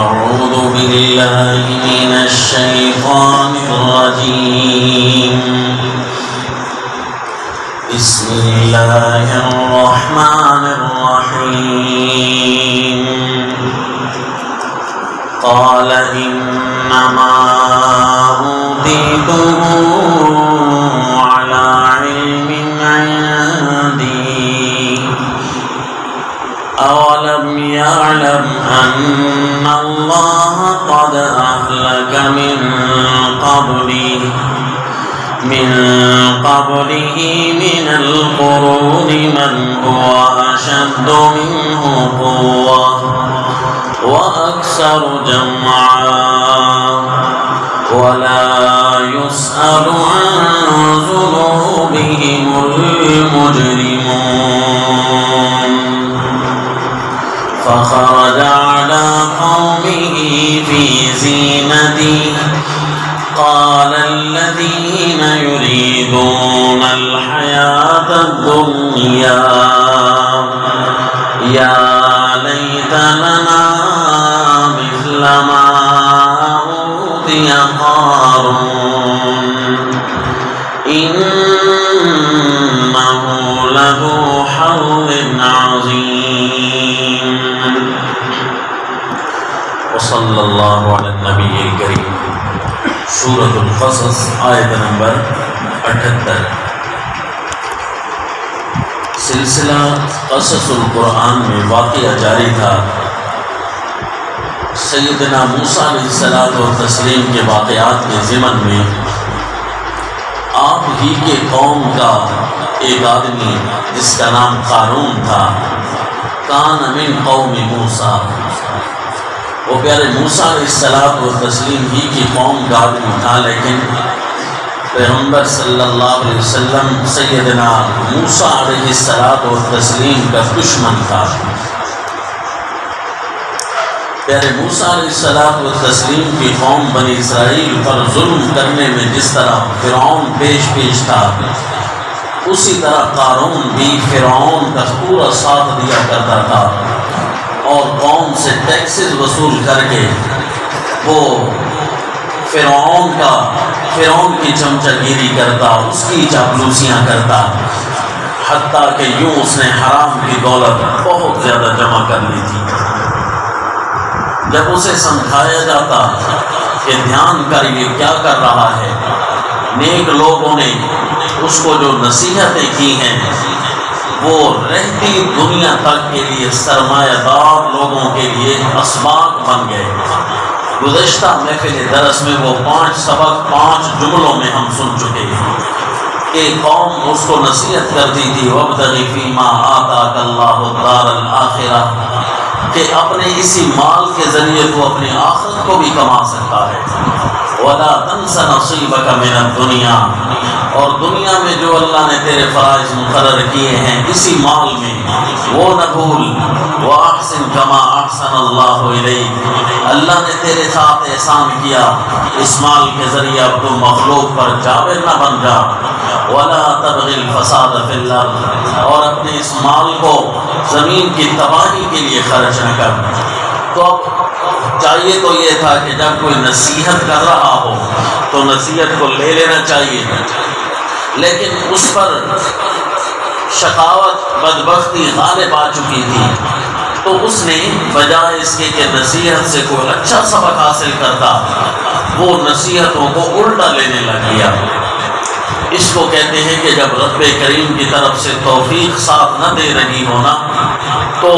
أعوذ بالله من الشيطان الرجيم بسم الله الرحمن الرحيم قال إنما أوتيته على علم عندي أولم يعلم أن الله قد أهلك من قبله من القرون من هو أشد منه قوة وأكثر جمعا ولا يسأل عن ذنوبهم المجرمون فخرج على قومه في زينته قال الذين يريدون الحياة الدنيا يا ليت لنا مثل ما أوتي قارون إنه لذو حظ عظيم وصلى الله على النبي الكريم. سورۃ القصص آیت نمبر 78. سلسلہ قصص القرآن میں واقعہ جاری تھا. سیدنا موسیٰ علیہ الصلوۃ والتسلیم کے واقعات کے ضمن میں آپ ہی کے قوم کا ایک آدمی جس کا نام قارون تھا، کان من قوم موسیٰ، وہ پیارے موسیٰ علیہ الصلوۃ والتسلیم ہی کی قوم کا آدمی تھا، لیکن پیغمبر صلی اللہ علیہ وسلم سیدنا موسیٰ علیہ الصلوۃ والتسلیم کا دشمن تھا. پیارے موسیٰ علیہ الصلوۃ والتسلیم کی قوم بنی اسرائیل پر ظلم کرنے میں جس طرح فرعون پیش تھا، اسی طرح قارون بھی فرعون کا پورا ساتھ دیا کرتا تھا اور قوم سے ٹیکسز وصول کر کے وہ فرعون کی چمچہ گیری کرتا، اس کی چاپلوسیاں کرتا، حتیٰ کہ یوں اس نے حرام کی دولت بہت زیادہ جمع کر لی تھی. جب اسے سمجھایا جاتا کہ دھیان کر یہ کیا کر رہا ہے، نیک لوگوں نے اس کو جو نصیحتیں کی ہیں وہ رہتی دنیا تک کے لیے سرمایہ دار لوگوں کے لیے اسباق بن گئے. گزشتہ محفل درس میں وہ 5 سبق 5 جملوں میں ہم سن چکے ہیں کہ قوم اس کو نصیحت کرتی تھی وَابْتَغِ فِيمَا آتَاكَ اللَّهُ الدَّارَ الْآخِرَةَ، کہ اپنے اسی مال کے ذریعے تو اپنی آخرت کو بھی کما سکتا ہے. وَلَا تَنْسَ نَصِيبَكَ مِنَ الدُّنْيَا، اور دنیا میں جو اللہ نے تیرے فرائض مقرر کیے ہیں اسی مال میں وہ نہ بھول. وَأَحْسِنْ كَمَا أَحْسَنَ اللَّهُ إِلَيْكَ، اللہ نے تیرے ساتھ احسان کیا، اس مال کے ذریعے اب تو مخلوق پر جابر نہ بن جا. وَلَا تَبْغِ الْفَسَادَ فِي الْأَرْضِ، اور اپنے اس مال کو زمین کی تباہی کے لیے خرچ نہ کر. تو اب چاہیے تو یہ تھا کہ جب کوئی نصیحت کر رہا ہو تو نصیحت کو لے لینا چاہیے، لیکن اس پر شقاوت بدبختی غالب آ چکی تھی، تو اس نے بجائے اس کے کہ نصیحت سے کوئی اچھا سبق حاصل کرتا، وہ نصیحتوں کو الٹا لینے لگ گیا. اس کو کہتے ہیں کہ جب رب کریم کی طرف سے توفیق ساتھ نہ دے رہی ہونا تو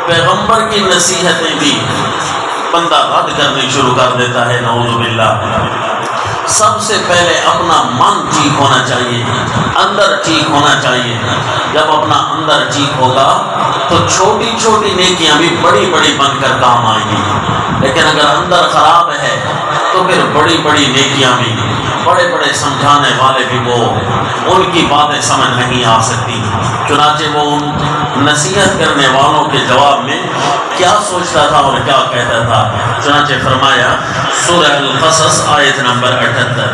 پیغمبر کی نصیحتیں بھی بندہ رد کرنی شروع کر دیتا ہے. نعوذ باللہ. سب سے پہلے اپنا من ٹھیک ہونا چاہیے، اندر ٹھیک ہونا چاہیے. جب اپنا اندر ٹھیک ہوگا تو چھوٹی چھوٹی نیکیاں بھی بڑی بڑی بن کر کام آئیں گی، لیکن اگر اندر خراب ہے تو پھر بڑی بڑی نیکیاں بھی، بڑے بڑے سمجھانے والے بھی وہ ان کی باتیں سمجھ نہیں آ سکتی. چنانچہ وہ ان نصیحت کرنے والوں کے جواب میں کیا سوچتا تھا اور کیا کہتا تھا. چنانچہ فرمایا سورہ القصص آیت نمبر 78.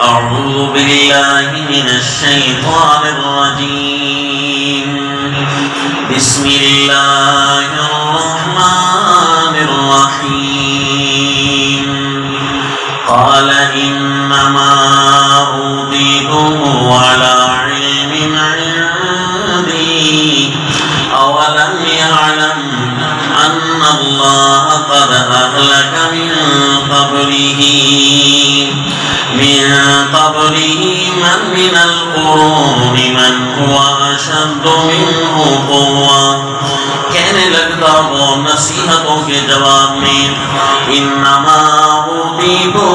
اعوذ باللہ من الشیطان الرجیم بسم اللہ الرحمن انما اوتیتہ علی علم عندی اولم یعلم ان اللہ قد اہلک من قبله من القرون من هو اشد منه قوة. کہنے لگتا وہ نصیحتوں کے جواب میں انما اوتیتہ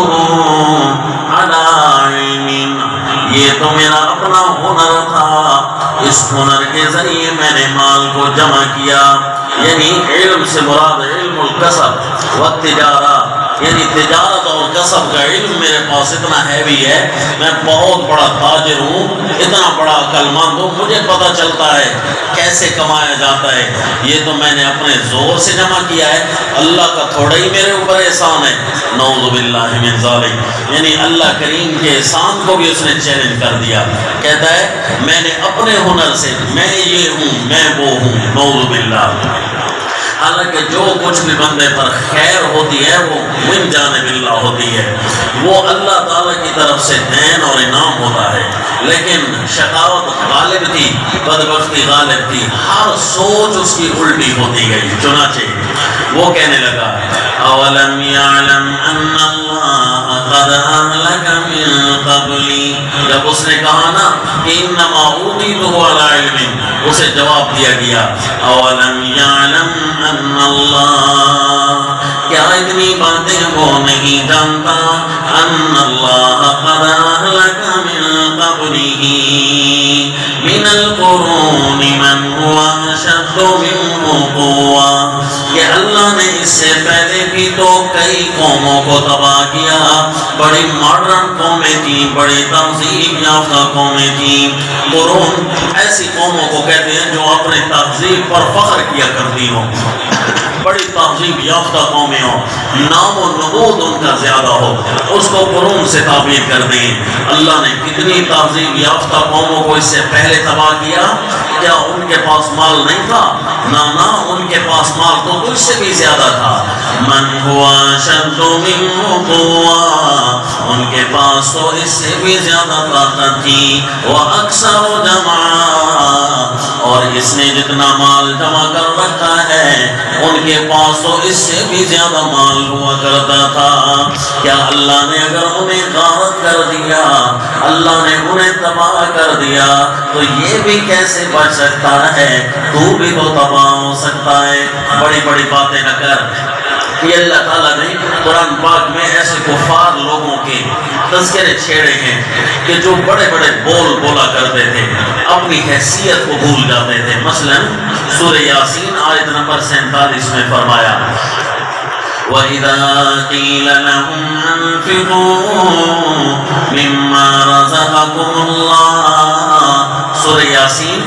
علی علم، یہ تو میرا اپنا ہنر تھا، اس ہنر کے ذریعے میں نے مال کو جمع کیا. یعنی علم سے مراد علم الکسب والتجارہ، یعنی تجارت اور کسب کا علم میرے پاس اتنا ہیوی ہے، میں بہت بڑا تاجر ہوں، اتنا بڑا عقل مند ہوں، مجھے پتہ چلتا ہے کیسے کمایا جاتا ہے. یہ تو میں نے اپنے زور سے جمع کیا ہے، اللہ کا تھوڑا ہی میرے اوپر احسان ہے. نعوذ باللہ من ذالک، یعنی اللہ کریم کے احسان کو بھی اس نے چیلنج کر دیا. کہتا ہے میں نے اپنے ہنر سے، میں یہ ہوں، میں وہ ہوں. نعوذ باللہ. حالانکہ جو کچھ بھی بندے پر خیر ہوتی ہے وہ من جانب اللہ ہوتی ہے، وہ اللہ تعالیٰ کی طرف سے دین اور انعام ہوتا ہے. لیکن شقاوت غالب تھی، بدبختی غالب تھی، ہر سوچ اس کی الٹی ہوتی گئی. چنانچہ وہ کہنے لگا اولم یعلم ان اللہ قد اہلک من قبلی، جب اس نے کہا نا کہ انما اوتیتہ علی علم، اسے جواب دیا گیا اولم یعلم ان اللہ، کیا اتنی باتیں وہ نہیں جانتا ان اللہ قد اہلک من قبلہ من القرون من هو اشد منہ قوة، کہ اللہ نے اس سے پہلے بھی تو کئی قوموں کو تباہ کیا. بڑی ماڈرن قومیں تھیں، بڑی تہذیب یافتہ قومیں تھیں. قرون ایسی قوموں کو کہتے ہیں جو اپنے تہذیب پر فخر کیا کرتی ہوں، بڑی تہذیب یافتہ قومیں ہوں، نام و نمود ان کا زیادہ ہو، اس کو قرون سے تعبیر کر دیں. اللہ نے کتنی تہذیب یافتہ قوموں کو اس سے پہلے تباہ کیا. کیا ان کے پاس مال نہیں تھا؟ نہ ان کے پاس مال تو کچھ سے بھی زیادہ تھا. من ہوا اشد منہ قوة، ان کے پاس تو اس سے بھی زیادہ طاقت تھی. وَأَكْثَرُ جَمْعًا، اور اس نے جتنا مال جمع کر رکھا ہے ان کے پاس تو اس سے بھی زیادہ مال ہوا کرتا تھا. کیا اللہ نے اگر انہیں غارت کر دیا، اللہ نے انہیں تباہ کر دیا، تو یہ بھی کیسے بچ سکتا ہے؟ تو بھی تو تباہ ہو سکتا ہے. بڑی بڑی باتیں نہ کر. یہ اللہ تعالیٰ نے قرآن پاک میں ایسے کفار لوگوں کے تذکرے چھیڑے ہیں کہ جو بڑے بڑے بول بولا کرتے تھے، اپنی حیثیت کو بھول جاتے تھے. مثلا سورہ یاسین آیت نمبر 47 میں فرمایا وَإِذَا قِيلَ لَهُمْ أَنفِقُوا مِمَّا رَزَقَكُمُ اللَّهُ، سورہ یاسین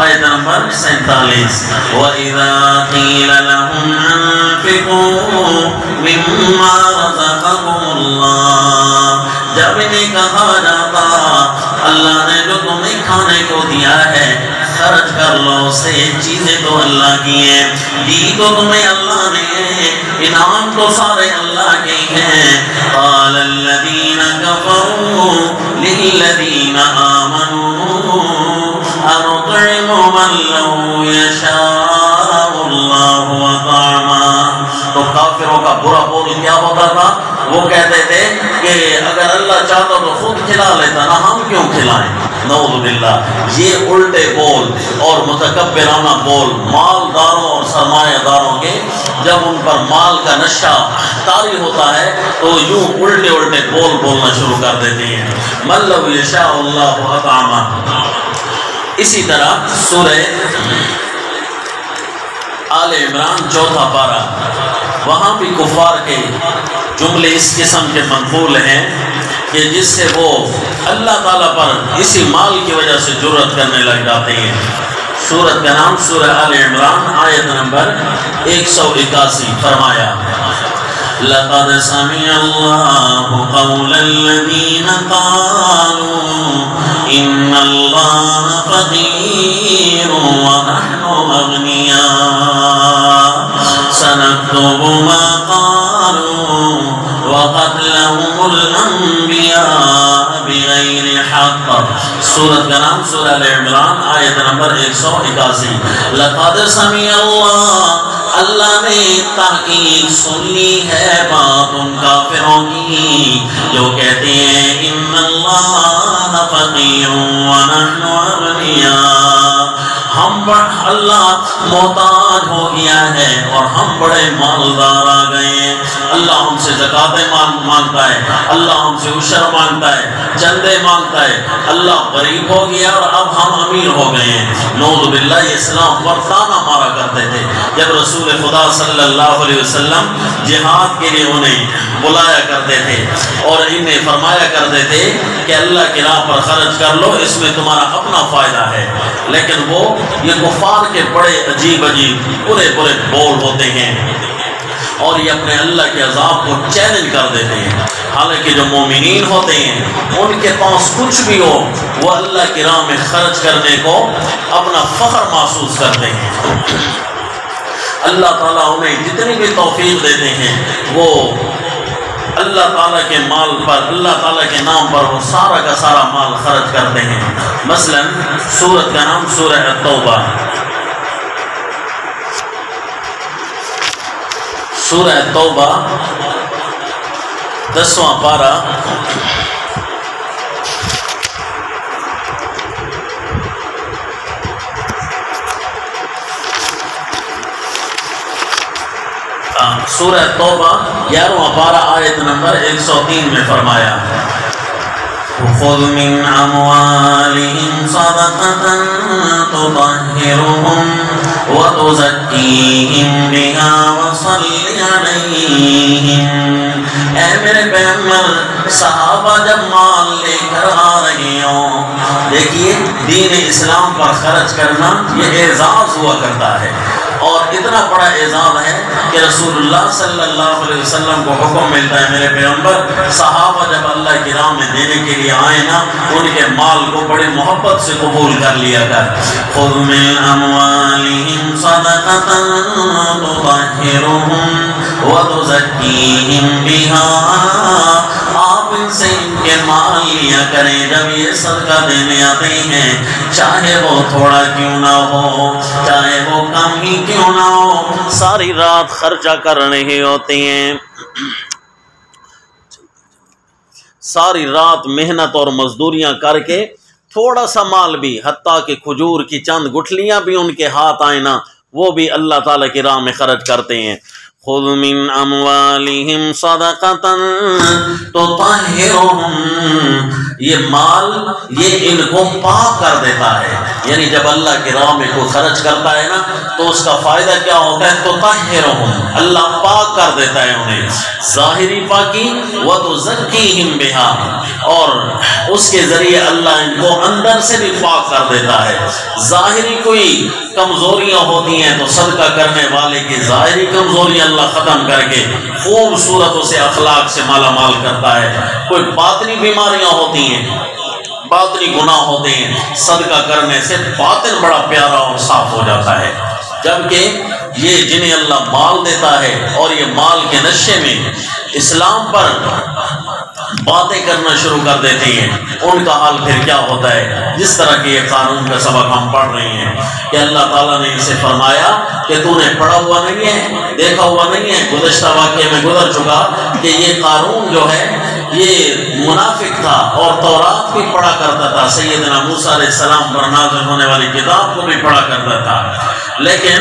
آیت نمبر 47. وَإِذَا قِيلَ لَهُمْ أَنفِقُوا مِمَّا رَزَقَكُمُ اللَّهُ، جب انہیں کہا جاتا اللہ نے جو تمہیں کھانے کو دیا ہے خرچ کر لو سے، چیزیں تو اللہ کی ہیں، دی تو تمہیں اللہ نے، انعام تو سارے اللہ کے ہیں. قال الذين كفروا للذين آمنوا أنطعم من لو يشاء الله وطعما. تو کافروں کا برا بول کیا ہوتا تھا؟ وہ کہتے تھے کہ اگر اللہ چاہتا تو خود کھلا لیتا، نہ ہم کیوں کھلائیں. نعوذ باللہ. یہ الٹے بول اور متکبرانہ بول مالداروں اور سرمایہ داروں کے، جب ان پر مال کا نشہ طاری ہوتا ہے تو یوں الٹے الٹے بول بولنا شروع کر دیتے ہیں. من لو یشاء اللہ اطعمہ. اسی طرح سورہ آل عمران 4 پارہ، وہاں بھی کفار کے جملے اس قسم کے منقول ہیں کہ جس سے وہ اللہ تعالیٰ پر اسی مال کی وجہ سے جرأت کرنے لگ جاتے ہیں. سورت کا نام سورہ آل عمران آیت نمبر 181. فرمایا لَقَدْ سَمِعَ اللَّهُ قَوْلَ الَّذِينَ قَالُوا إِنَّ اللَّهَ فَقِيرٌ وَنَحْنُ أَغْنِيَاءُ سَنَكْتُبُ مَا قَالُوا وَقَتْلَهُمُ الْأَنْبِيَاءَ سورت کا نام سورہ آل عمران، آیت نمبر 181۔ لقد سمع اللہ نے تحقیق سن لی ہے بات ان کافروں کی جو کہتے ہیں ان اللہ فقیر ونحن اغنیاء، اللہ محتاج ہو گیا ہے اور ہم بڑے مالدار آ گئے ہیں۔ اللہ ہم سے زکوٰۃ مانگتا ہے، اللہ ہم سے عشر مانگتا ہے، چندے مانگتا ہے، اللہ غریب ہو گیا اور اب ہم امیر ہو گئے ہیں۔ نعوذ باللہ، اسلام پر تانا مارا کرتے تھے۔ جب رسول خدا صلی اللہ علیہ وسلم جہاد کے لیے انہیں بلایا کرتے تھے اور انہیں فرمایا کرتے تھے کہ اللہ کی راہ پر خرچ کر لو، اس میں تمہارا اپنا فائدہ ہے، لیکن وہ یہ کفار کے بڑے عجیب برے بول ہوتے ہیں اور یہ اپنے اللہ کے عذاب کو چیلنج کر دیتے ہیں۔ حالانکہ جو مومنین ہوتے ہیں ان کے پاس کچھ بھی ہو وہ اللہ کی راہ میں خرچ کرنے کو اپنا فخر محسوس کرتے ہیں۔ اللہ تعالیٰ انہیں جتنی بھی توفیق دیتے ہیں وہ اللہ تعالیٰ کے مال پر، اللہ تعالیٰ کے نام پر وہ سارا کا سارا مال خرچ کرتے ہیں۔ مثلا سورت کا نام سورہ التوبہ، سورہ التوبہ 10واں پارہ، سورہ توبہ 11واں پارہ آیت نمبر 103 میں فرمایا خُذْ مِنْ أَمْوَالِهِمْ صَدَقَةً تُطَهِّرُهُمْ وَتُزَكِّيهِمْ بِهَا وَصَلِّ عَلَيْهِمْ۔ اے میرے پیغمبر، صحابہ جب مال لے کر آ رہے ہوں، دیکھیے دین اسلام پر خرچ کرنا یہ اعزاز ہوا کرتا ہے، اور اتنا بڑا اعزاز ہے کہ رسول اللہ صلی اللہ علیہ وسلم کو حکم ملتا ہے میرے پیغمبر صحابہ جب اللہ کی راہ میں دینے کے لیے آئے نا ان کے مال کو بڑی محبت سے قبول کر لیا کر۔ خُذْ مِنْ أَمْوَالِهِمْ صَدَقَةً تُطَهِّرُهُمْ وَتُزَكِّيهِمْ بِهَا، آپ ان سے ان کے مال لیا کریں جب یہ صدقہ دینے آتے ہیں، چاہے وہ تھوڑا کیوں نہ ہو، چاہے وہ کم ہی کیوں نہ ہو، ساری رات خرچہ کر رہے ہوتے ہیں، ساری رات محنت اور مزدوریاں کر کے تھوڑا سا مال بھی، حتیٰ کہ کھجور کی چند گٹھلیاں بھی ان کے ہاتھ آئیں نا، وہ بھی اللہ تعالیٰ کی راہ میں خرچ کرتے ہیں۔ خُذْ مِنْ أَمْوَالِهِمْ صَدَقَةً تُطَهِّرُهُمْ، یہ مال یہ ان کو پاک کر دیتا ہے، یعنی جب اللہ کی راہ میں کوئی خرچ کرتا ہے نا تو اس کا فائدہ کیا ہوتا ہے؟ تُطَهِّرُهُمْ، اللہ پاک کر دیتا ہے انہیں، ظاہری پاکی وَتُزَكِّيهِمْ بِهَا، اور اس کے ذریعے اللہ ان کو اندر سے بھی پاک کر دیتا ہے۔ ظاہری کوئی کمزوریاں ہوتی ہیں تو صدقہ کرنے والے کی ظاہری کمزوریاں اللہ ختم کر کے خوبصورت اسے اخلاق سے مالا مال کرتا ہے۔ کوئی باطنی بیماریاں ہوتی ہیں، باطنی گناہ ہوتے ہیں، صدقہ کرنے سے باطن بڑا پیارا اور صاف ہو جاتا ہے۔ جبکہ یہ جنہیں اللہ مال دیتا ہے اور یہ مال کے نشے میں اسلام پر باتیں کرنا شروع کر دیتے ہیں، ان کا حال پھر کیا ہوتا ہے؟ جس طرح کے یہ قانون کا سبق ہم پڑھ رہے ہیں کہ اللہ تعالیٰ نے اسے فرمایا کہ تو نے پڑھا ہوا نہیں ہے، دیکھا ہوا نہیں ہے، گزشتہ واقعے میں گزر چکا کہ یہ قانون جو ہے یہ منافق تھا اور تورات بھی پڑھا کرتا تھا، سیدنا موسیٰ علیہ السلام پر نازل ہونے والی کتاب کو بھی پڑھا کرتا تھا، لیکن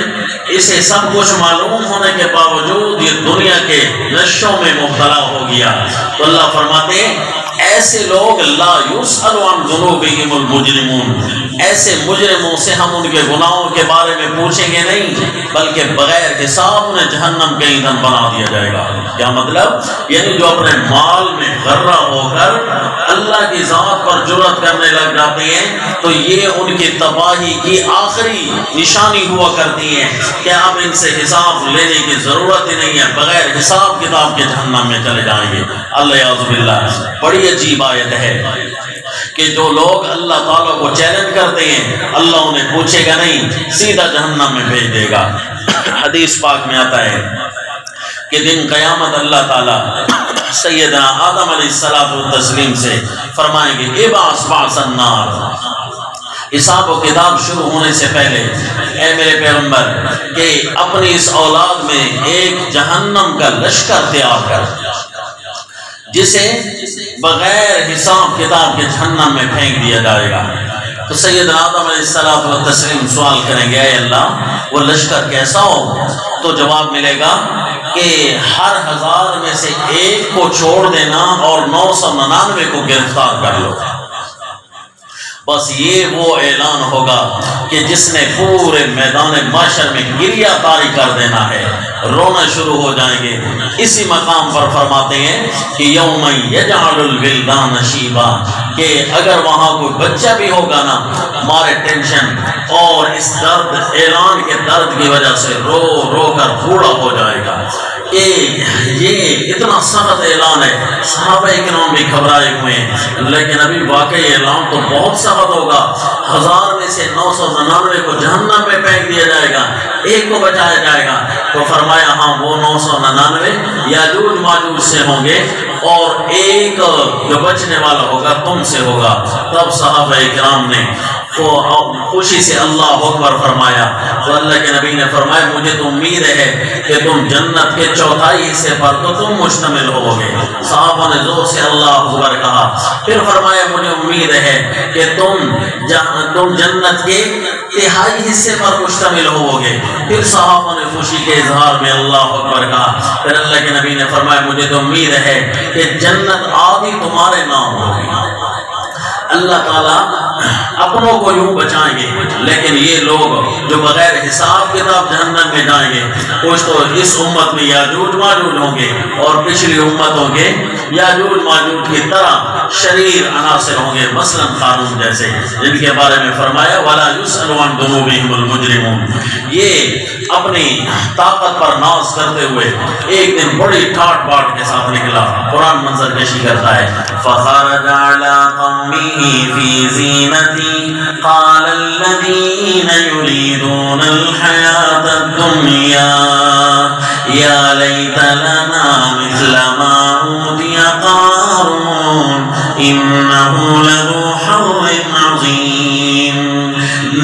اسے سب کچھ معلوم ہونے کے باوجود یہ دنیا کے نشوں میں مبتلا ہو گیا۔ تو اللہ فرماتے ہیں ایسے لوگ لا یسأل عن ذنوبہم المجرمون، ایسے مجرموں سے ہم ان کے گناہوں کے بارے میں پوچھیں گے نہیں، بلکہ بغیر حساب انہیں جہنم کے ایندھن بنا دیا جائے گا۔ کیا مطلب؟ یعنی جو اپنے مال میں غرہ ہو کر اللہ کی ذات پر جرأت کرنے لگ جاتے ہیں تو یہ ان کی تباہی کی آخری نشانی ہوا کرتی ہے کہ اب ان سے حساب لینے کی ضرورت ہی نہیں ہے، بغیر حساب کتاب کے جہنم میں چلے جائیں گے۔ اللہ یعوذ باللہ، بڑی عجیب آیت ہے کہ جو لوگ اللہ تعالیٰ کو چیلنج کرتے ہیں اللہ انہیں پوچھے گا نہیں، سیدھا جہنم میں بھیج دے گا۔ حدیث پاک میں آتا ہے کہ دن قیامت اللہ تعالیٰ سیدنا آدم علیہ السلام سے فرمائیں گے ابعث بعث النار، حساب و کتاب شروع ہونے سے پہلے اے میرے پیغمبر کہ اپنی اس اولاد میں ایک جہنم کا لشکر تیار کر جسے بغیر حساب کتاب کے جہنم میں پھینک دیا جائے گا۔ تو سیدنا آدم علیہ السلام و تسلیم سوال کریں گے اے اللہ وہ لشکر کیسا ہو؟ تو جواب ملے گا کہ ہر 1000 میں سے ایک کو چھوڑ دینا اور 999 کو گرفتار کر لو۔ بس یہ وہ اعلان ہوگا کہ جس نے پورے میدان محشر میں گریہ طاری کر دینا ہے، رونا شروع ہو جائیں گے۔ اسی مقام پر فرماتے ہیں کہ یوم یجعل الولدان شیبا، کہ اگر وہاں کوئی بچہ بھی ہوگا نا، ہمارے ٹینشن اور اس درد اعلان کے درد کی وجہ سے رو رو کر بوڑھا ہو جائے گا۔ کہ یہ اتنا سخت اعلان ہے، صحابہ کرام بھی گھبرائے ہوئے ہیں، لیکن ابھی واقعی اعلان تو بہت سخت ہوگا۔ 1000 میں سے 999 کو جہنم میں پھینک دیا جائے گا، ایک کو بچایا جائے گا۔ تو فرمایا ہاں وہ 999 یاجوج ماجوج سے ہوں گے اور ایک جو بچنے والا ہوگا تم سے ہوگا۔ تب صحابہ کرام نے تو خوشی سے اللہ اکبر فرمایا۔ تو اللہ کے نبی نے فرمایا مجھے تو امید ہے کہ تم جنت کے 1/4 حصے پر تو تم مشتمل ہوگے۔ صحابہ نے زور سے اللہ اکبر کہا۔ پھر فرمایا مجھے امید ہے کہ تم جنت کے 1/3 حصے پر مشتمل ہوگے۔ پھر صحابہ نے خوشی کے اظہار میں اللہ اکبر کہا۔ پھر اللہ کے نبی نے فرمایا مجھے تو امید ہے کہ جنت آدھی تمہارے نام ہوگی۔ اللہ تعالیٰ اپنوں کو یوں بچائیں گے، لیکن یہ لوگ جو بغیر حساب کتاب جہنم میں جائیں گے، کچھ تو اس امت میں یاجوج ماجوج ہوں گے اور پچھلی امتوں کے یاجوج ماجوج کی طرح شریر عناصر ہوں گے، مثلا قارون جیسے، جن کے بارے میں فرمایا وَلَا يُسْأَلُ عَنْ ذُنُوبِهِمُ الْمُجْرِمُونَ۔ یہ اپنی طاقت پر ناز کرتے ہوئے ایک دن بڑی ٹھاٹ باٹ کے ساتھ نکلا۔ قرآن منظر کشی کرتا ہے فَخَرَجَ عَلَىٰ قَوْمِهِ فِي زِينَتِهِ قَالَ الَّذِينَ يُرِيدُونَ الْحَيَاةَ الدُّنْيَا يَا لَيْتَ لَنَا مِثْلَ مَا أُوتِيَ قَارُونُ إِنَّهُ لَذُو حَظٍّ عَظِيمٍ۔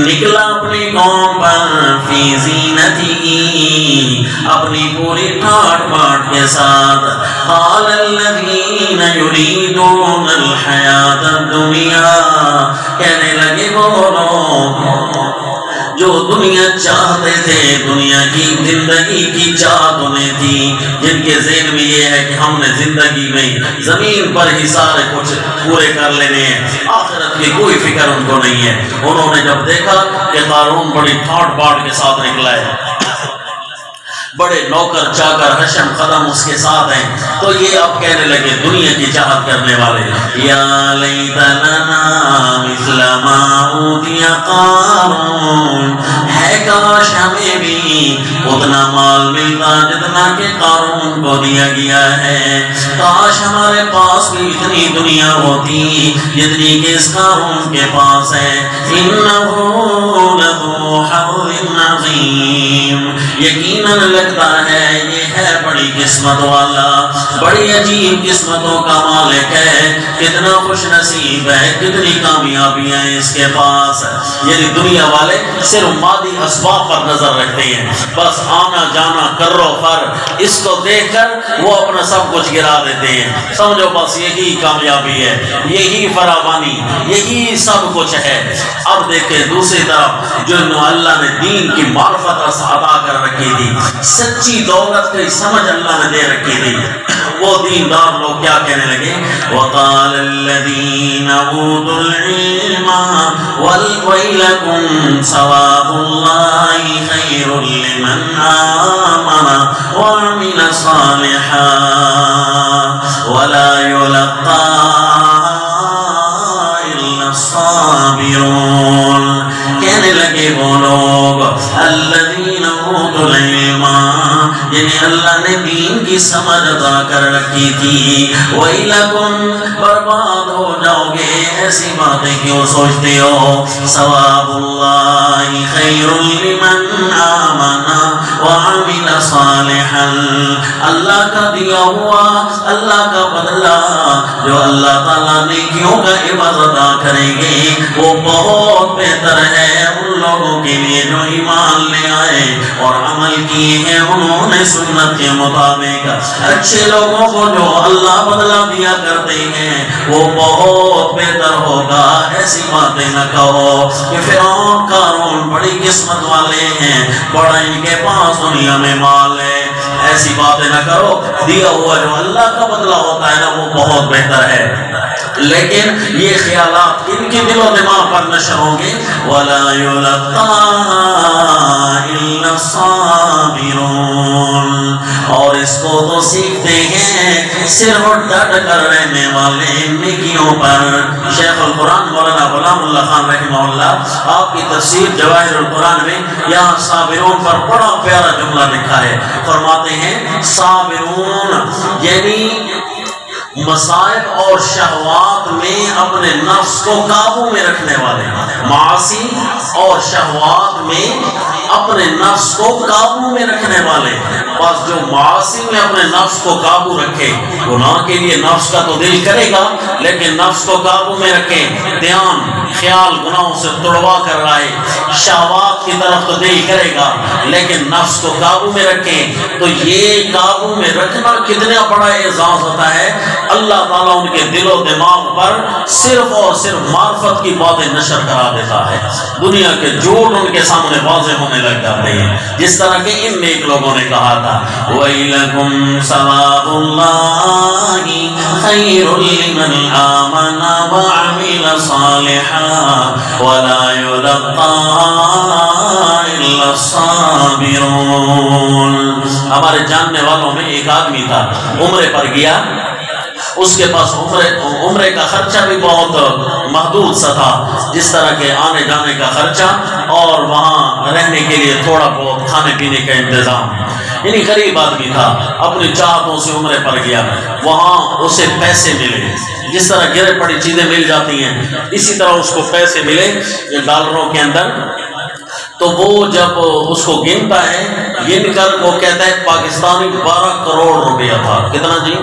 نکلا اپنی قوم پر فی زینتی، اپنی پوری ٹھاٹ باٹ کے ساتھ۔ قال الذین یریدون الحیات الدنیا، کہنے لگے وہ لوگ جو دنیا چاہتے تھے، دنیا کی زندگی کی چاہت انہیں تھی، جن کے ذہن میں یہ ہے کہ ہم نے زندگی میں زمین پر ہی سارے کچھ پورے کر لینے ہیں، آخرت کی کوئی فکر ان کو نہیں ہے۔ انہوں نے جب دیکھا کہ قارون بڑی ٹھاٹ باٹ کے ساتھ نکلا ہے، بڑے نوکر چاکر حشم قدم اس کے ساتھ ہیں، تو یہ اب کہنے لگے دنیا کی چاہت کرنے والے یا لیت لنا مثل ما اوتی قارون، ہے کاش ہمیں بھی اتنا مال ملتا جتنا کہ قارون کو دیا گیا ہے، کاش ہمارے پاس بھی اتنی دنیا ہوتی جتنی کہ اس قارون کے پاس ہے۔ انہو لذو حظ عظیم، یقیناً لگتا ہے یہ ہے بڑی قسمت والا، بڑی عجیب قسمتوں کا مالک ہے، کتنا خوش نصیب ہے، کتنی کامیابیاں ہیں اس کے پاس۔ یعنی دنیا والے صرف مادی اسباب پر نظر رکھتے ہیں، بس آنا جانا کرو فر، اس کو دیکھ کر وہ اپنا سب کچھ گرا دیتے ہیں، سمجھو بس یہی کامیابی ہے، یہی فراوانی، یہی سب کچھ ہے۔ اب دیکھیں دوسری طرف جو اللہ نے دین کی معرفت عطا کر رکھی تھی، سچی دولت کی سمجھ اللہ نے دے رکھی تھی، وہ دیندار لوگ کیا کہنے لگے وَقَالَ الَّذِينَ أُوتُوا الْعِلْمَ وَيْلَكُمْ ثَوَابُ اللَّهِ خَيْرٌ لِمَنْ آمَنَ وَعَمِلَ صَالِحًا وَلَا يُلَقَّاهَا إِلَّا الصَّابِرُونَ۔ کہنے لگے وہ لوگ الذین اوتوا العلم، یعنی اللہ نے دین کی سمجھ عطا کر رکھی تھی، وَإِلَكُمْ برباد ہو جاؤ گے، ایسی باتیں کیوں سوچتے ہو، ثواب اللہ خیر لمن آمن وعمل صالحا، اللہ کا دیا ہوا اللہ کا بدلہ جو اللہ تعالیٰ نیکیوں کا عوض ادا کریں گے وہ بہت بہتر ہے ان لوگوں کے لیے جو ایمان لے آئے اور عمل کیے ہیں انہوں نے سنت کے مطابق۔ اچھے لوگوں کو جو اللہ بدلہ دیا کرتے ہیں وہ بہت بہتر ہوگا۔ ایسی باتیں نہ کہو کہ فرعون قارون بڑی قسمت والے ہیں، بڑا ان کے پاس دنیا میں مال ہے، ایسی باتیں نہ کرو۔ دیا ہوا جو اللہ کا بدلہ ہوتا ہے نا وہ بہت بہتر ہے، لیکن یہ خیالات ان کے دل و دماغ پر نشر ہوں گے۔ وَلَا يُلَقَّاهَا إِلَّا الصَّابِرُونَ، اور اس کو تو سیکھتے ہیں صرف ڈٹ کر رہنے والے نیکیوں پر۔ شیخ القرآن مولانا غلام اللہ خان رحمہ اللہ آپ کی تفسیر جواہر القرآن میں یہاں صابرون پر بڑا پیارا جملہ لکھا ہے، فرماتے ہیں صابرون یعنی مصائب اور شہوات میں اپنے نفس کو قابو میں رکھنے والے، معاصی اور شہوات میں اپنے نفس کو قابو میں رکھنے والے۔ بس جو معاصی میں اپنے نفس کو قابو رکھے، گناہ کے لیے نفس کا تو دل کرے گا لیکن نفس کو قابو میں رکھے، دھیان خیال گناہوں سے تڑوا کر رہے، شہوات کی طرف تو دل کرے گا لیکن نفس کو قابو میں رکھیں، تو یہ قابو میں رکھنا کتنا بڑا اعزاز ہوتا ہے۔ اللہ تعالیٰ ان کے دل و دماغ پر صرف اور صرف معرفت کی باتیں نشر کرا دیتا ہے، دنیا کے جھوٹ ان کے سامنے واضح ہونے لگ جاتے ہیں، جس طرح کہ ان نیک لوگوں نے کہا تھا وَإِلَكُمْ ثَوَابُ اللَّهِ خَيْرٌ لِمَنْ آمَنَ وَعَمِلَ صَالِحًا وَلَا يُلَقَّاهَا إِلَّا الصَّابِرُونَ۔ ہمارے جاننے والوں میں ایک آدمی تھا، عمرے پر گیا، اس کے پاس عمرے کا خرچہ بھی بہت محدود سا تھا، جس طرح کے آنے جانے کا خرچہ اور وہاں رہنے کے لیے تھوڑا بہت کھانے پینے کا انتظام، یعنی غریب آدمی تھا، اپنی چاہتوں سے عمرے پر گیا، وہاں اسے پیسے ملے، جس طرح گرے پڑی چیزیں مل جاتی ہیں اسی طرح اس کو پیسے ملے ڈالروں کے اندر۔ تو وہ جب اس کو گنتا ہے، گن کر وہ کہتا ہے پاکستانی 12 کروڑ روپیہ تھا۔ کتنا جی؟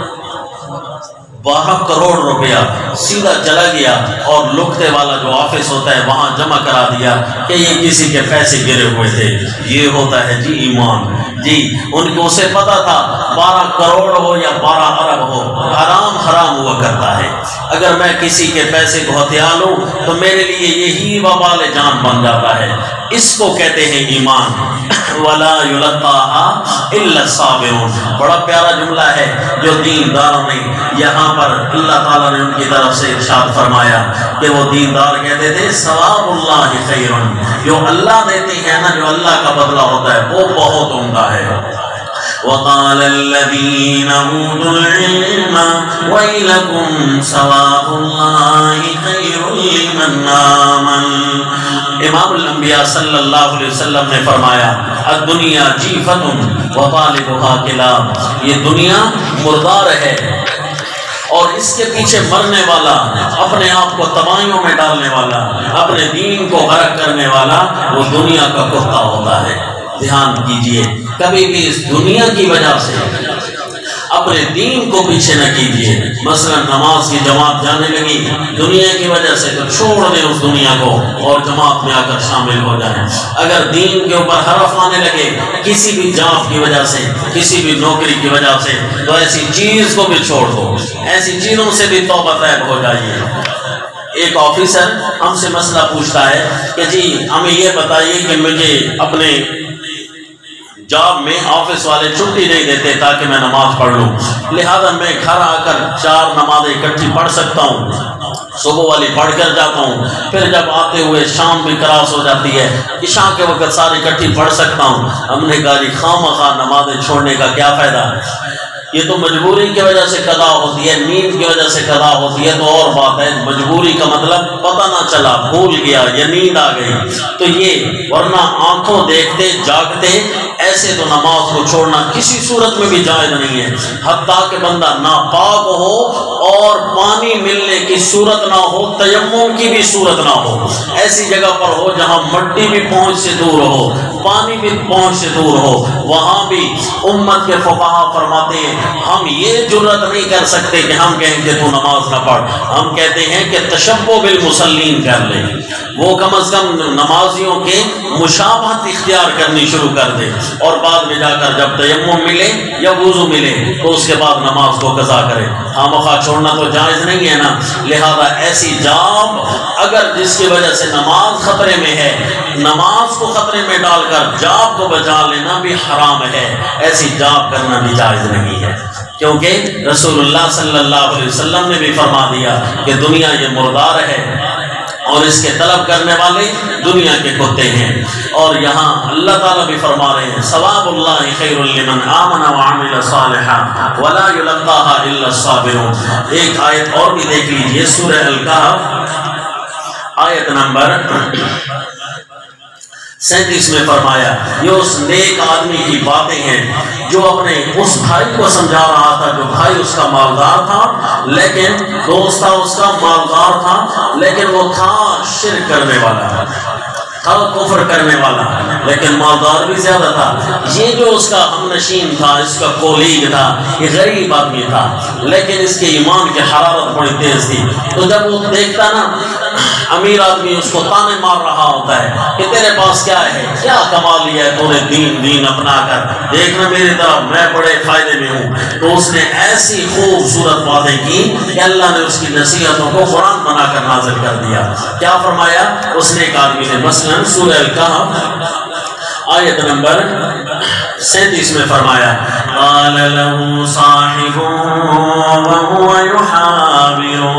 12 کروڑ روپیہ سیدھا چلا گیا اور لکھتے والا جو آفس ہوتا ہے وہاں جمع کرا دیا کہ یہ کسی کے پیسے گرے ہوئے تھے۔ یہ ہوتا ہے جی ایمان۔ جی ان کو اسے پتا تھا 12 کروڑ ہو یا 12 ارب ہو، حرام حرام ہوا کرتا ہے، اگر میں کسی کے پیسے کو ہتھیا لوں تو میرے لیے یہی وبال جان بن جاتا ہے، اس کو کہتے ہیں ایمان۔ وَلَا يُلَقَّاهَا إِلَّا الصَّابِرُونَ، بڑا پیارا جملہ ہے جو دینداروں نے یہاں پر اللہ تعالیٰ نے ان کی طرف سے ارشاد فرمایا کہ وہ دیندار کہتے تھے ثواب اللہ خیرن، جو اللہ دیتے ہیں نا، جو اللہ کا بدلہ ہوتا ہے وہ بہت عمدہ ہے۔ وَقَالَ الَّذِينَ أُوتُوا الْعِلْمَ وَيْلَكُمْ ثَوَابُ اللَّهِ خَيْرٌ لِمَنْ آمَنَ۔ امام الانبیاء صلی اللہ علیہ وسلم نے فرمایا الدنیا جیفۃ وطالبها کلاب، یہ دنیا مردار ہے اور اس کے پیچھے مرنے والا، اپنے آپ کو تباہیوں میں ڈالنے والا، اپنے دین کو غرق کرنے والا وہ دنیا کا کتا ہوتا ہے۔ دھیان کیجئے، کبھی بھی اس دنیا کی وجہ سے اپنے دین کو پیچھے نہ کیجئے۔ مثلا نماز کی جماعت جانے لگی دنیا کی وجہ سے تو چھوڑ دیں اس دنیا کو اور جماعت میں آ کر شامل ہو جائیں۔ اگر دین کے اوپر حرف آنے لگے کسی بھی جاب کی وجہ سے، کسی بھی نوکری کی وجہ سے، تو ایسی چیز کو بھی چھوڑ دو، ایسی چیزوں سے بھی توبہ طیب ہو جائیے۔ ایک آفیسر ہم سے مسئلہ پوچھتا ہے کہ جی ہمیں یہ بتائیے کہ مجھے اپنے جاب میں آفس والے چھٹی نہیں دیتے تاکہ میں نماز پڑھ لوں، لہذا میں گھر آ کر 4 نمازیں اکٹھی پڑھ سکتا ہوں، صبح والی پڑھ کر جاتا ہوں، پھر جب آتے ہوئے شام بھی کراس ہو جاتی ہے، عشاء کے وقت ساری اکٹھی پڑھ سکتا ہوں۔ ہم نے کہا جی خواہ نمازیں چھوڑنے کا کیا فائدہ، یہ تو مجبوری کی وجہ سے قضا ہوتی ہے، نیند کی وجہ سے قضا ہوتی ہے تو اور بات ہے، مجبوری کا مطلب پتہ نہ چلا، بھول گیا یا نیند آ گئی تو یہ، ورنہ آنکھوں دیکھتے جاگتے ایسے تو نماز کو چھوڑنا کسی صورت میں بھی جائز نہیں ہے، حتیٰ کہ بندہ ناپاک ہو اور پانی ملنے کی صورت نہ ہو، تیمم کی بھی صورت نہ ہو، ایسی جگہ پر ہو جہاں مٹی بھی پہنچ سے دور ہو، پانی بھی پہنچ سے دور ہو، وہاں بھی امت کے فقہا فرماتے ہیں ہم یہ جرأت نہیں کر سکتے کہ ہم کہیں کہ تو نماز نہ پڑھ، ہم کہتے ہیں کہ تشبہ بالمصلین کر لے، وہ کم از کم نمازیوں کے مشابہت اختیار کرنی شروع کر دے، اور بعد میں جا کر جب تیمم ملے یا وضو ملے تو اس کے بعد نماز کو قضا کرے۔ خامخواہ چھوڑنا تو جائز نہیں ہے نا، لہذا ایسی جاب اگر جس کی وجہ سے نماز خطرے میں ہے، نماز کو خطرے میں ڈال کر جاب کو بچا لینا بھی حرام ہے، ایسی جاب کرنا بھی جائز نہیں ہے، کیونکہ رسول اللہ صلی اللہ علیہ وسلم نے بھی فرما دیا کہ دنیا یہ مردار ہے اور اس کے طلب کرنے والے دنیا کے کتے ہیں۔ اور یہاں اللہ تعالیٰ بھی فرما رہے ہیں ثواب اللہ خیر لمن آمن وعمل صالحا ولا یلقاها الا الصابرون۔ ایک آیت اور بھی دیکھ لیجئے، سورہ الکہف آیت نمبر 37 میں فرمایا، یہ اس نیک آدمی کی باتیں ہیں جو اپنے اس بھائی کو سمجھا رہا تھا، جو بھائی اس کا مالدار تھا، لیکن دوست تھا اس کا مالدار تھا، لیکن وہ تھا شرک کرنے والا تھا، کفر کرنے والا، لیکن مالدار بھی زیادہ تھا۔ یہ جو اس کا ہم نشین تھا، اس کا کولیگ تھا، یہ غریب آدمی تھا، لیکن اس کے ایمان کی حرارت بڑی تیز تھی۔ تو جب وہ دیکھتا نا امیر آدمی اس کو تانے مار رہا ہوتا ہے کہ تیرے پاس کیا ہے، کیا کما لیا ہے تو نے دین اپنا کر، دیکھنا میری طرف، میں بڑے فائدے میں ہوں۔ تو اس نے ایسی خوبصورت باتیں کی کہ اللہ نے اس کی نصیحتوں کو قرآن بنا کر نازل کر دیا۔ کیا فرمایا اس نے ایک آدمی نے؟ مثلا سورہ الکہف آیت نمبر 37 میں فرمایا قال له صاحبه وهو يحاوره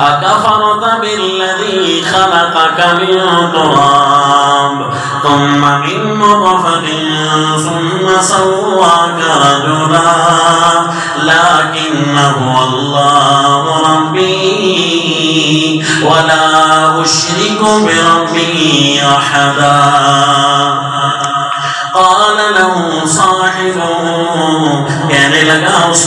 أكفرت بالذي خلقك من تراب ثم من نطفة ثم سواك رجلا لكن هو الله ربي ولا أشرك بربي أحدا۔ قال له صاحبه، کہنے لگا اس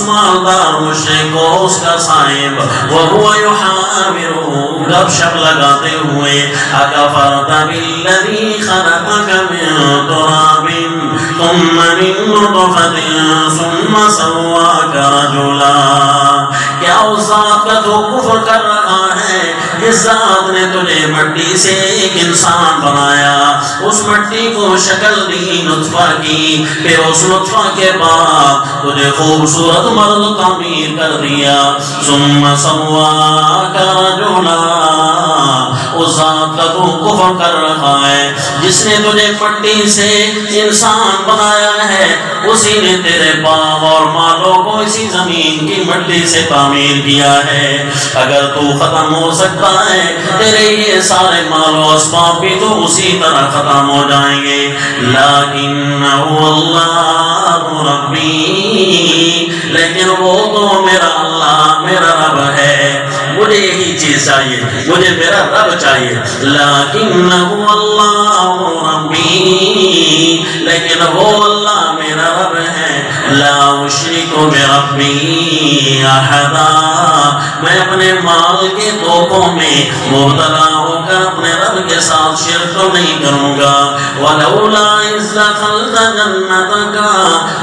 مالدار مشرک کو اس کا صاحب، وهو يحاوره، گپ شپ لگاتے ہوئے، اکفرت بالذی خلقك من تراب ثم من نطفة ثم سواك رجلا، کیا اس ذات کا تو کفر کر رہا ہے؟ اس ذات نے تجھے مٹی سے ایک انسان بنایا، اس مٹی کو شکل دی نطفہ کی، پھر اس نطفہ کے بعد تجھے خوبصورت مرد تعمیر کر دیا، ثم سواک رجلا، اس ذات کا تو کفر کر رہا ہے جس نے تجھے مٹی سے انسان بنایا ہے، اسی نے تیرے باغ اور مالوں کو اسی زمین کی مٹی سے تعمیر کیا ہے۔ اگر تو ختم ہو سکتا ہے، تیرے یہ سارے مال و اسباب بھی تو اسی طرح ختم ہو جائیں گے، لیکن اللہ ربی، لیکن وہ تو میرا اللہ میرا رب ہے، مجھے یہی چیز چاہیے، مجھے میرا رب چاہیے، لیکن اللہ ربی، لیکن وہ اللہ میرا رب ہے، لا اشرک بربی احدا، میں اپنے مال کے دھوکوں میں مبتلا ہو کر اپنے رب کے ساتھ شرک تو نہیں کروں گا۔ ولولا اذ دخلت جنتک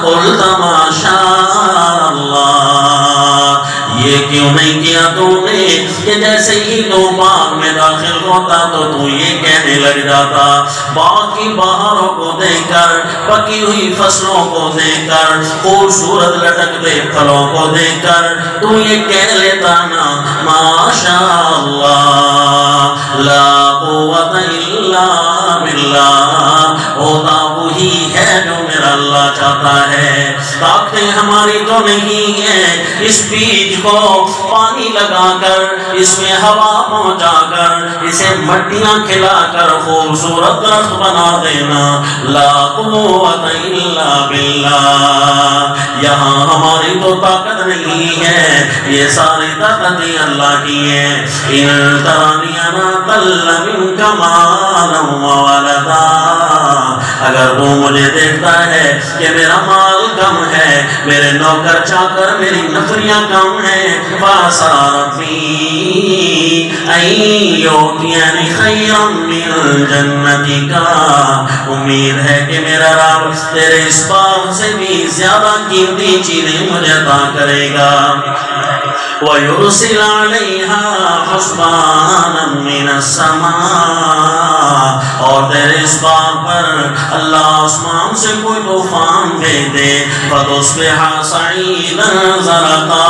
قلت ما شاء اللہ، یہ کیوں نہیں کیا تو نے کہ جیسے ہی تو باغ میں داخل ہوتا تو تو یہ کہنے لگ جاتا، باغ کی بہاروں کو دیکھ کر، پکی ہوئی فصلوں کو دیکھ کر، خوبصورت لٹکتے پھلوں کو دیکھ کر تو یہ کہہ لیتا نا ماشاء اللہ لا قوت الا باللہ، ہوتا وہی ہے جو میرا اللہ چاہتا ہے، طاقتیں ہماری تو نہیں ہے، اس بیج کو پانی لگا کر، اس میں ہوا پہنچا کر، اسے مٹیاں کھلا کر خوبصورت درخت بنا دینا، لا قوت الا باللہ، یہاں ہماری تو طاقت نہیں ہے، یہ ساری طاقتیں اللہ کی ہیں۔ ان ترانی انا اقل منک مالا وولدا، اگر تو مجھے دیکھتا ہے کہ میرا مال کم ہے، میرے نوکر چاکر میری نفریاں کم ہیں، فَعَسَىٰ رَبِّي أَن يُؤْتِيَنِي خَيْرًا مِّن جَنَّتِكَ، امید ہے کہ میرا رب تیرے اس باغ سے بھی زیادہ قیمتی چیزیں مجھے عطا کرے گا، وَيُرْسِلَ عَلَيْهَا حُسْبَانًا مِّنَ السَّمَاءِ، اور تیرے اس باغ پر اللہ آسمان سے کوئی طوفان دے دے، فَتُصْبِحَ صَعِيدًا زَلَقًا،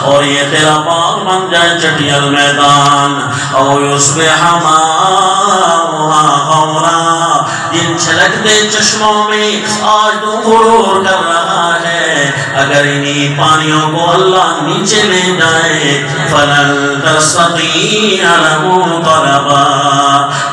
اور یہ تیرا باغ بن جائے چٹیل میدان، اور يُصْبِحَ مَاؤُهَا غَوْرًا، جن چھلکتے چشموں میں آج تو غرور کر رہا ہے، اگر انہی پانیوں کو اللہ نیچے لے جائے، فَلَن تَسْتَطِيعَ لَهُ طَلَبًا،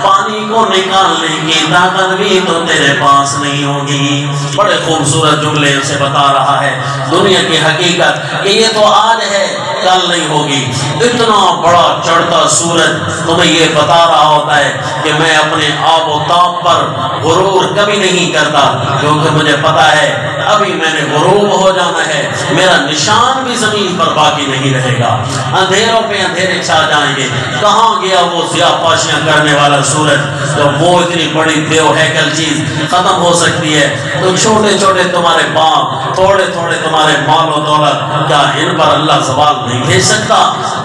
پانی کو نکالنے کی طاقت بھی تو تیرے پاس نہیں ہوگی۔ بڑے خوبصورت جملے سے بتا رہا ہے دنیا کی حقیقت کہ یہ تو آج ہے کل نہیں ہوگی۔ اتنا بڑا چڑھتا سورج تمہیں یہ بتا رہا ہوتا ہے کہ میں اپنے آب و تاب پر غرور کبھی نہیں کرتا، کیونکہ مجھے پتا ہے ابھی میں نے غروب ہو جانا ہے، میرا نشان بھی زمین پر باقی نہیں رہے گا، اندھیروں پہ اندھیرے چھا جائیں گے۔ کہاں گیا وہ ضیاء پاشیاں کرنے والا سورج؟ تو وہ اتنی بڑی دیو ہیکل چیز ختم ہو سکتی ہے تو چھوٹے چھوٹے تمہارے باپ، تھوڑے تھوڑے تمہارے مال و دولت، کیا ان پر اللہ زوال نہیں بھیج سکتا؟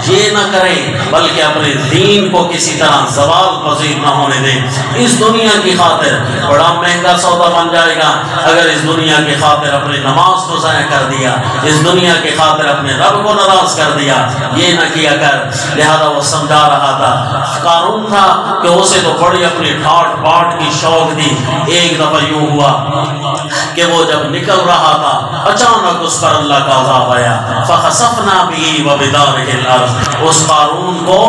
یہ نہ کریں بلکہ اپنے دین کو کسی طرح زوال پذیر نہ ہونے دیں۔ اس دنیا کی خاطر بڑا مہنگا سودا بن جائے گا اگر اس دنیا کی خاطر اپنی نماز کو ضائع کر دیا، اس دنیا کی خاطر اپنے رب کو ناراض کر دیا، یہ نہ کیا کر۔ لہذا وہ سمجھا رہا تھا، قارون تھا کہ اسے تو بڑی اپنی ٹھاٹ باٹ کی شوق تھی۔ ایک دفعہ یوں ہوا کہ وہ جب نکل رہا تھا اچانک اس پر اللہ کا عذاب آیا، فَخَسَفْنَا بِهِ وَبِدَارِهِ الْأَرْضِ، اس قارون کو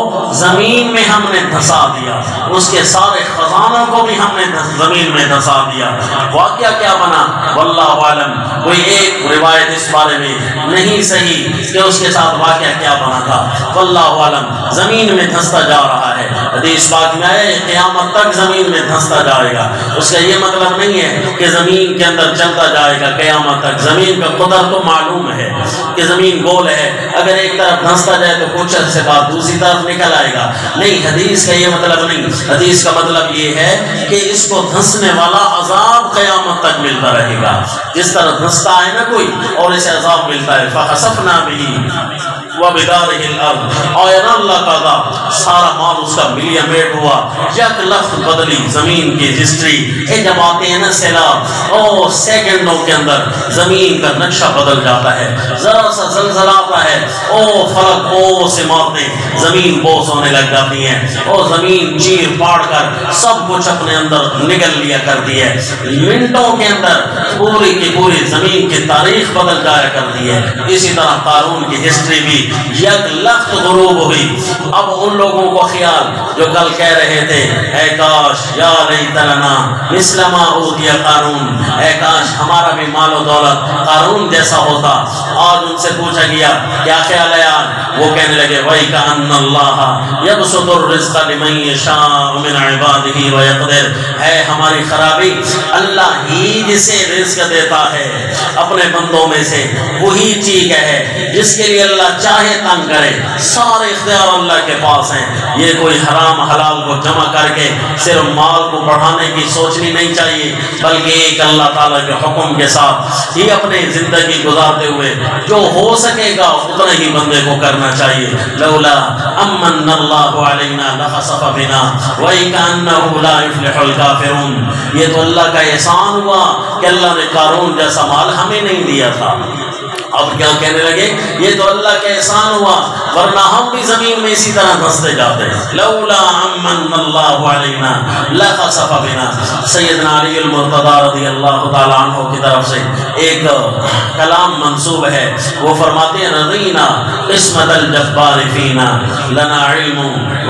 زمین میں ہم نے دھسا دیا، اس کے سارے خزانوں کو بھی ہم نے زمین میں دھسا دیا۔ واقعہ کیا بنا واللہ عالم، کوئی ایک روایت اس بارے میں نہیں صحیح کہ اس کے ساتھ واقعہ کیا بنا تھا، واللہ عالم۔ زمین میں دھستا جا رہا ہے، حدیث پاک میں آیا قیامت تک زمین میں دھستا جائے گا۔ اس کا یہ مطلب نہیں ہے کہ زمین کے اندر چلتا جائے گا قیامت تک، زمین کا قدر تو معلوم ہے کہ زمین گول ہے، اگر ایک طرف دھستا جائے تو کچھ عرصے بعد دوسری طرف نکل آئے گا، نہیں، حدیث کا یہ مطلب نہیں۔ حدیث کا مطلب یہ ہے کہ اس کو دھسنے والا عذاب قیامت تک ملتا رہے گا، جس طرح دھستا ہے نا کوئی اور اسے عذاب ملتا ہے۔ فَخَسَفْنَا بِهِ وَبِدَارِهِ الْأَرْضِ، اور اللہ کا عذاب سارا مال اس کا ملیا میٹ ہوا، یک لفظ بدلی زمین کی ہسٹری۔ جب آتے ہیں نا سیلاب، سیکنڈوں کے اندر زمین کا نقشہ بدل جاتا ہے، ذرا سا زلزلہ آتا ہے، فلک سماتے زمین بوس ہونے لگ جاتی ہیں، زمین چیر پاڑ کر سب کچھ اپنے اندر نگل لیا کرتی ہے، منٹوں کے اندر پوری کی پوری زمین کی تاریخ بدل جایا کرتی ہے۔ اسی طرح قارون کی ہسٹری بھی یک لخت غروب ہوئی۔ اب ان لوگوں کو خیال جو کل کہہ رہے تھے اے کاش یا لیت لنا مثل ما اوتی قارون، اے کاش ہمارا بھی مال و دولت قارون جیسا ہوتا، آج ان سے پوچھا گیا کیا خیال ہے آج؟ وہ کہنے لگے وَإِكَأَنَّ اللَّهَ يَبْسُطُ الرِّزْقَ لِمَن يَشَاءُ مِنْ عِبَادِهِ وَيَقْدِرُ، ہے ہماری خرابی، اللہ ہی جسے رزق دیتا ہے اپنے بندوں میں سے وہی ٹھیک ہے، جس کے لیے اللہ چاہے تنگ کرے، سارے اختیار اللہ کے پاس ہیں۔ یہ کوئی حرام حلال کو جمع کر کے صرف مال کو بڑھانے کی سوچنی نہیں چاہیے، بلکہ ایک اللہ تعالیٰ کے حکم کے ساتھ ہی اپنی زندگی گزارتے ہوئے جو ہو سکے گا اتنا ہی بندے کو کرنا چاہیے۔ لولا امن اللہ علینا لخسف بنا وَإِكَأَنَّهُ لَا يُفْلِحُ الْكَافِرُونَ، یہ تو اللہ کا احسان ہوا کہ اللہ نے قارون جیسا مال ہمیں نہیں دیا تھا۔ اب کیا کہنے لگے یہ تو اللہ کا احسان ہوا ورنہ ہم بھی زمین میں اسی طرح دھستے جاتے۔ لولا امن اللہ علینا لخسف بنا۔ سیدنا علی المرتضی رضی اللہ تعالی عنہ کی طرف سے ایک کلام منسوب ہے، وہ فرماتے ہیں رضینا قسمت الجبار فینا لنا علم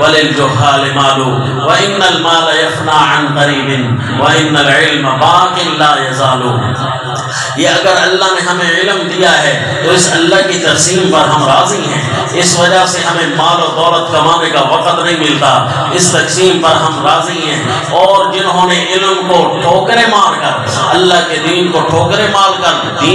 وللجہال مال وان المال یفنى عن قریب وان العلم باق لا یزال۔ یہ اگر اللہ نے ہمیں علم دیا ہے تو اس اللہ کی تقسیم پر ہم راضی ہیں، اس وجہ سے ہمیں مال و دولت کمانے کا وقت نہیں ملتا، اس تقسیم پر ہم راضی ہیں۔ اور جنہوں نے علم کو ٹھوکریں مار کر، اللہ کے دین کو ٹھوکریں مار کر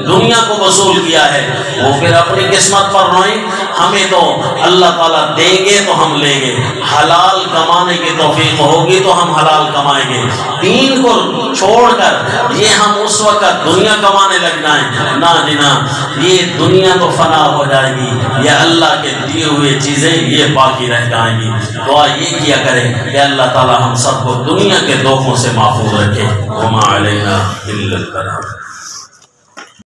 دنیا کو وصول کیا ہے، وہ پھر اپنی قسمت پر روئیں۔ ہمیں تو اللہ تعالیٰ دیں گے تو ہم لیں گے، حلال کمانے کی توفیق ہوگی تو ہم حلال کمائیں گے۔ دین کو چھوڑ کر یہ ہم اس وقت دنیا کمانے لگ جائیں، نہ جنا، یہ دنیا تو فنا ہو جائے گی، یہ اللہ کے دیے ہوئے چیزیں یہ باقی رہ جائیں گی۔ دعا یہ کیا کریں کہ اللہ تعالیٰ ہم سب کو دنیا کے دھوکوں سے محفوظ رکھے۔ وما علینا الا البلاغ۔